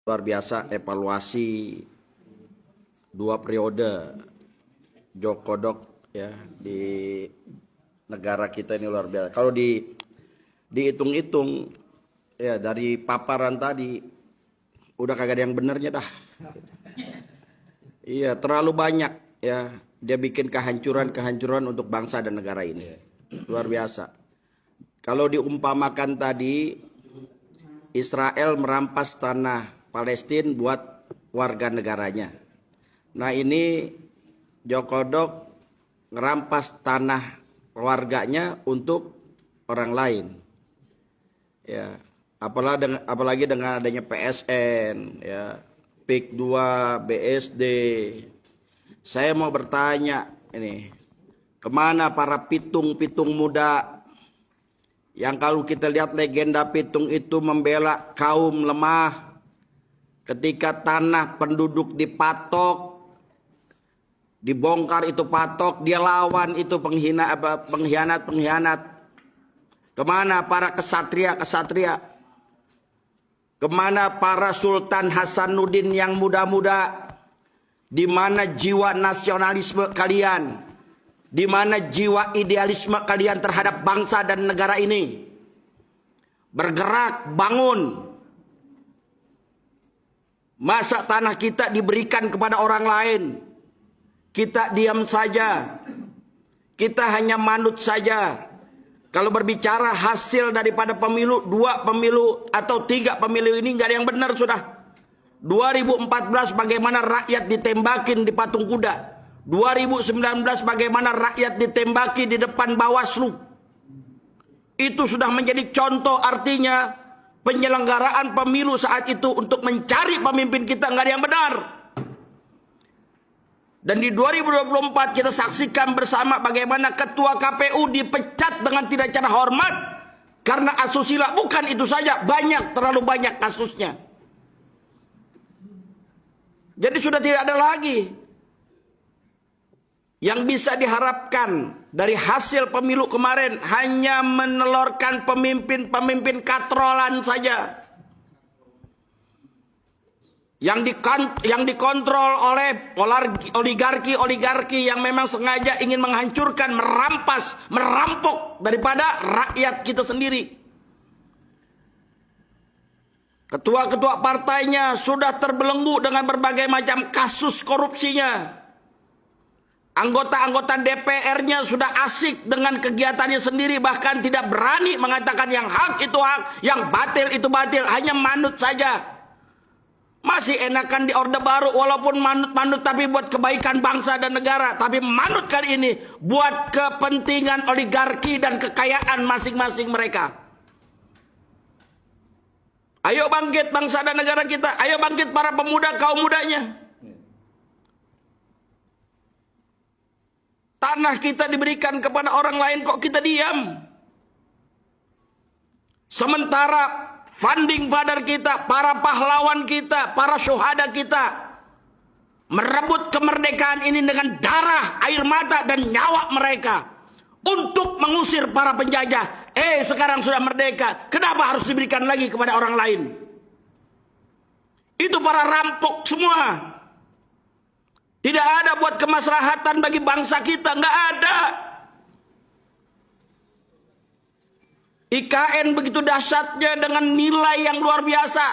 luar biasa evaluasi 2 periode Jokodok ya di negara kita ini luar biasa. Kalau dihitung-hitung ya dari paparan tadi udah kagak ada yang benernya dah. Iya, terlalu banyak ya dia bikin kehancuran untuk bangsa dan negara ini. Luar biasa. Kalau diumpamakan tadi Israel merampas tanah Palestina buat warga negaranya. Nah ini Jokodok ngerampas tanah warganya untuk orang lain. Ya, apalagi dengan adanya PSN, ya, PIK 2, BSD. Saya mau bertanya ini, kemana para pitung-pitung muda yang kalau kita lihat legenda pitung itu membela kaum lemah ketika tanah penduduk dipatok, dibongkar itu patok, dia lawan itu pengkhianat. Kemana para kesatria? Kemana para Sultan Hasanuddin yang muda-muda? Di mana jiwa nasionalisme kalian? Di mana jiwa idealisme kalian terhadap bangsa dan negara ini? Bergerak, bangun. Masa tanah kita diberikan kepada orang lain? Kita diam saja. Kita hanya manut saja. Kalau berbicara hasil daripada pemilu, 2 pemilu atau 3 pemilu ini nggak ada yang benar sudah. 2014 bagaimana rakyat ditembakin di patung kuda. 2019 bagaimana rakyat ditembaki di depan Bawaslu. Itu sudah menjadi contoh, artinya penyelenggaraan pemilu saat itu untuk mencari pemimpin kita nggak ada yang benar. Dan di 2024 kita saksikan bersama bagaimana ketua KPU dipecat dengan tidak cara hormat karena asusila. Bukan itu saja, terlalu banyak kasusnya. Jadi sudah tidak ada lagi yang bisa diharapkan dari hasil pemilu kemarin, hanya menelurkan pemimpin katrolan saja. Yang dikontrol oleh oligarki yang memang sengaja ingin menghancurkan, merampok daripada rakyat kita sendiri. Ketua-ketua partainya sudah terbelenggu dengan berbagai macam kasus korupsinya. Anggota-anggota DPR-nya sudah asik dengan kegiatannya sendiri, bahkan tidak berani mengatakan yang hak itu hak, yang batil itu batil, hanya manut saja. Masih enakan di Orde Baru walaupun manut-manut tapi buat kebaikan bangsa dan negara. Tapi manut kali ini buat kepentingan oligarki dan kekayaan masing-masing mereka. Ayo bangkit bangsa dan negara kita. Ayo bangkit para pemuda, kaum mudanya. Tanah kita diberikan kepada orang lain, kok kita diam? Sementara funding father kita, para pahlawan kita, para syuhada kita merebut kemerdekaan ini dengan darah, air mata dan nyawa mereka untuk mengusir para penjajah. Sekarang sudah merdeka, kenapa harus diberikan lagi kepada orang lain? Itu para rampok semua. Tidak ada buat kemaslahatan bagi bangsa kita, nggak ada. IKN begitu dahsyatnya dengan nilai yang luar biasa,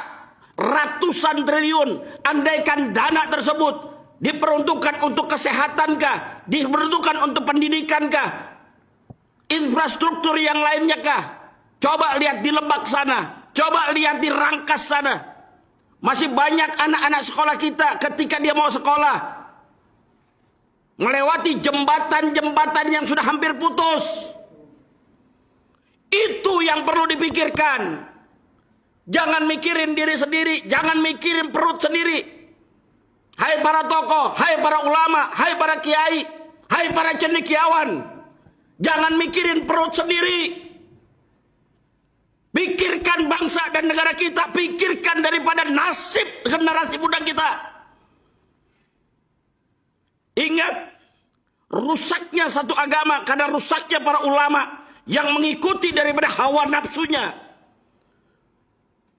ratusan triliun. Andaikan dana tersebut diperuntukkan untuk kesehatan kah, diperuntukkan untuk pendidikan kah, infrastruktur yang lainnya kah? Coba lihat di Lebak sana, coba lihat di Rangkas sana. Masih banyak anak-anak sekolah kita ketika dia mau sekolah melewati jembatan-jembatan yang sudah hampir putus. Itu yang perlu dipikirkan. Jangan mikirin diri sendiri, jangan mikirin perut sendiri. Hai para tokoh, hai para ulama, hai para kiai, hai para cendekiawan, jangan mikirin perut sendiri. Pikirkan bangsa dan negara kita, pikirkan daripada nasib generasi muda kita. Ingat, rusaknya satu agama karena rusaknya para ulama yang mengikuti daripada hawa nafsunya.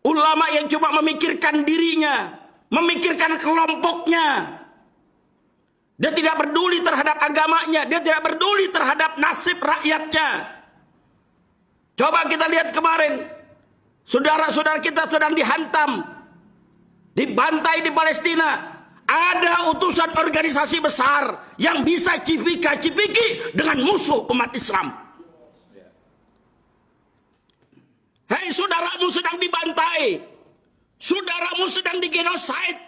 Ulama yang cuma memikirkan dirinya, memikirkan kelompoknya. Dia tidak peduli terhadap agamanya, dia tidak peduli terhadap nasib rakyatnya. Coba kita lihat kemarin, saudara-saudara kita sedang dihantam, dibantai di Palestina. Ada utusan organisasi besar yang bisa cipika-cipiki dengan musuh umat Islam. Hei, saudaramu sedang dibantai, saudaramu sedang digenosid,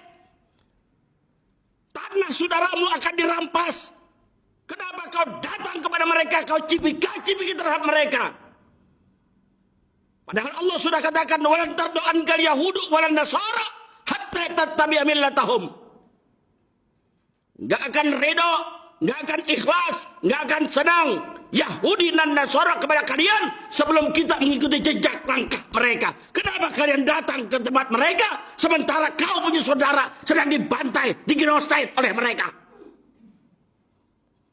tanah saudaramu akan dirampas. Kenapa kau datang kepada mereka, kau cipika-cipiki terhadap mereka? Padahal Allah sudah katakan, walan tardu ankal yahudu walan nasara hatta tattabi'a millatahum. Enggak akan ridho, enggak akan ikhlas, enggak akan senang Yahudi dan Nasara kepada kalian sebelum kita mengikuti jejak langkah mereka. Kenapa kalian datang ke tempat mereka sementara kau punya saudara sedang dibantai, digenosid oleh mereka?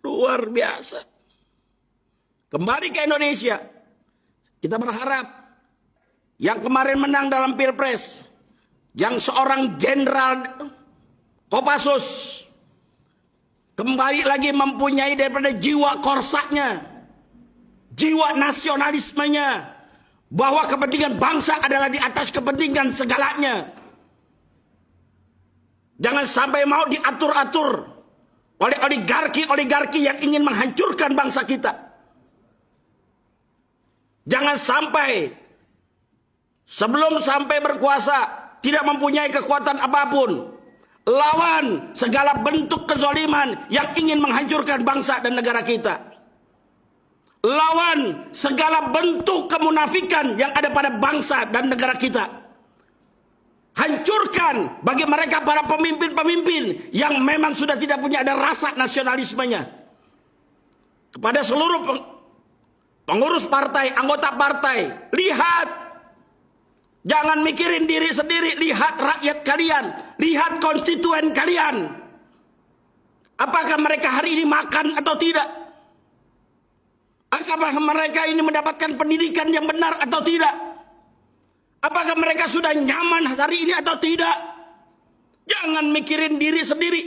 Luar biasa. Kembali ke Indonesia, kita berharap yang kemarin menang dalam Pilpres, yang seorang Jenderal Kopassus kembali lagi mempunyai daripada jiwa korsaknya, jiwa nasionalismenya, bahwa kepentingan bangsa adalah di atas kepentingan segalanya. Jangan sampai mau diatur-atur oleh oligarki-oligarki yang ingin menghancurkan bangsa kita. Jangan sampai sebelum sampai berkuasa tidak mempunyai kekuatan apapun, lawan segala bentuk kezaliman yang ingin menghancurkan bangsa dan negara kita. Lawan segala bentuk kemunafikan yang ada pada bangsa dan negara kita. Hancurkan bagi mereka para pemimpin-pemimpin yang memang sudah tidak punya ada rasa nasionalismenya. Kepada seluruh pengurus partai, anggota partai, lihat. Jangan mikirin diri sendiri, lihat rakyat kalian, lihat konstituen kalian. Apakah mereka hari ini makan atau tidak? Apakah mereka ini mendapatkan pendidikan yang benar atau tidak? Apakah mereka sudah nyaman hari ini atau tidak? Jangan mikirin diri sendiri.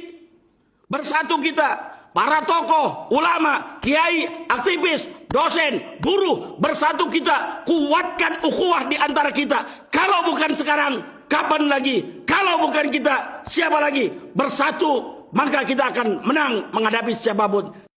Bersatu kita, para tokoh, ulama, kiai, aktivis, dosen, buruh, bersatu kita, kuatkan ukhuwah di antara kita. Kalau bukan sekarang, kapan lagi? Kalau bukan kita, siapa lagi? Bersatu, maka kita akan menang menghadapi siapapun.